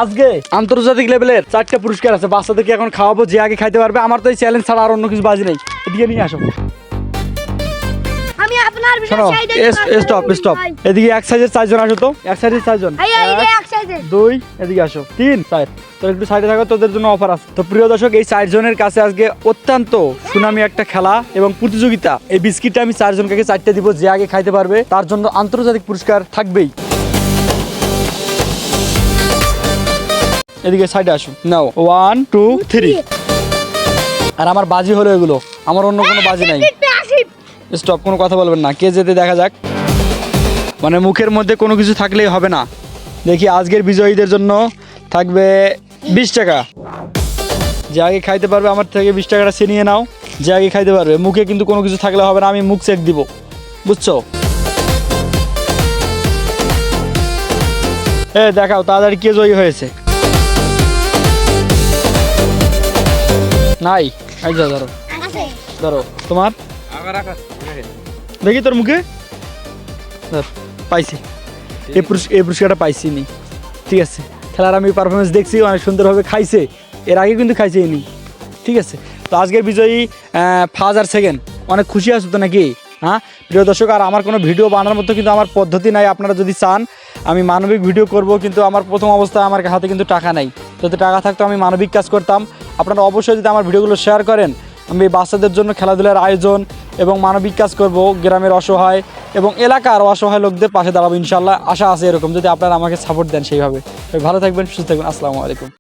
আজকে আন্তর্জাতিক লেভেলের 4টা পুরস্কার আছে। বাচ্চাদেরকে এখন খাওয়াবো, যে আগে খাইতে পারবে। আমার তো এই চ্যালেঞ্জ ছাড়া আর অন্য কিছু বাজি নেই। এদিকে নিয়ে আসো। আমি আপনার শোনো, স্টপ। এদিকে এক সাইজের 4 জন আসো তো। এক সাইজের 4 জন। এক 2 এদিকে আসো। 3 4। তো একটু সাইডে থাকো, তোদের জন্য অফার আছে। তো প্রিয় দর্শক, এই 4 জনের কাছে আজকে অত্যন্ত সুনামি একটা খেলা এবং প্রতিযোগিতা। এই বিস্কিটটা আমি 4 জনকে 4টা দিব, যে আগে খাইতে পারবে তার জন্য আন্তর্জাতিক পুরস্কার থাকবেই। এদিকে সাইডে আসো। নাও 1 2 3। আর আমার বাজি হলো এগুলো, আমার অন্য কোনো বাজি নাই। স্টপ, কোনো কথা বলবেন না। কে যেতে দেখা যাক। মানে মুখের মধ্যে কোনো কিছু থাকলেই হবে না। দেখি আজকের বিজয়ীদের জন্য থাকবে 20 টাকা। যে আগে খাইতে পারবে আমার থেকে 20 টাকাটা ছিনিয়ে নাও। যে আগে খাইতে পারবে, মুখে কিন্তু কোনো কিছু থাকলে হবে না, আমি মুখ চেক দিব, বুঝছো? দেখাও তাড়াতাড়ি কে জয়ী হয়েছে। নাই, যা ধরো ধরো তোমার। দেখি তোর মুখে পাইছি, এই পুরস্কারটা পাইছি নি। ঠিক আছে, খেলার আমি পারফরমেন্স দেখছি, অনেক সুন্দরভাবে খাইছে। এর আগে কিন্তু খাইছে নি। ঠিক আছে, তো আজকের বিজয়ী ফার্স্ট আর সেকেন্ড। অনেক খুশি আছো তো নাকি? হ্যাঁ প্রিয় দর্শক, আর আমার কোনো ভিডিও বানানোর মতো কিন্তু আমার পদ্ধতি নাই। আপনারা যদি চান আমি মানবিক ভিডিও করব, কিন্তু আমার প্রথম অবস্থায় আমার হাতে কিন্তু টাকা নাই। যদি টাকা থাকতো আমি মানবিক কাজ করতাম। আপনারা অবশ্যই যদি আমার ভিডিওগুলো শেয়ার করেন, আমি বাচ্চাদের জন্য খেলাধুলার আয়োজন এবং মানবিক কাজ করব। গ্রামের অসহায় এবং এলাকার অসহায় লোকদের পাশে দাঁড়াবো ইনশাল্লাহ। আশা আছে এরকম, যদি আপনারা আমাকে সাপোর্ট দেন সেইভাবে। ভালো থাকবেন, সুস্থ থাকবেন। আসসালামু আলাইকুম।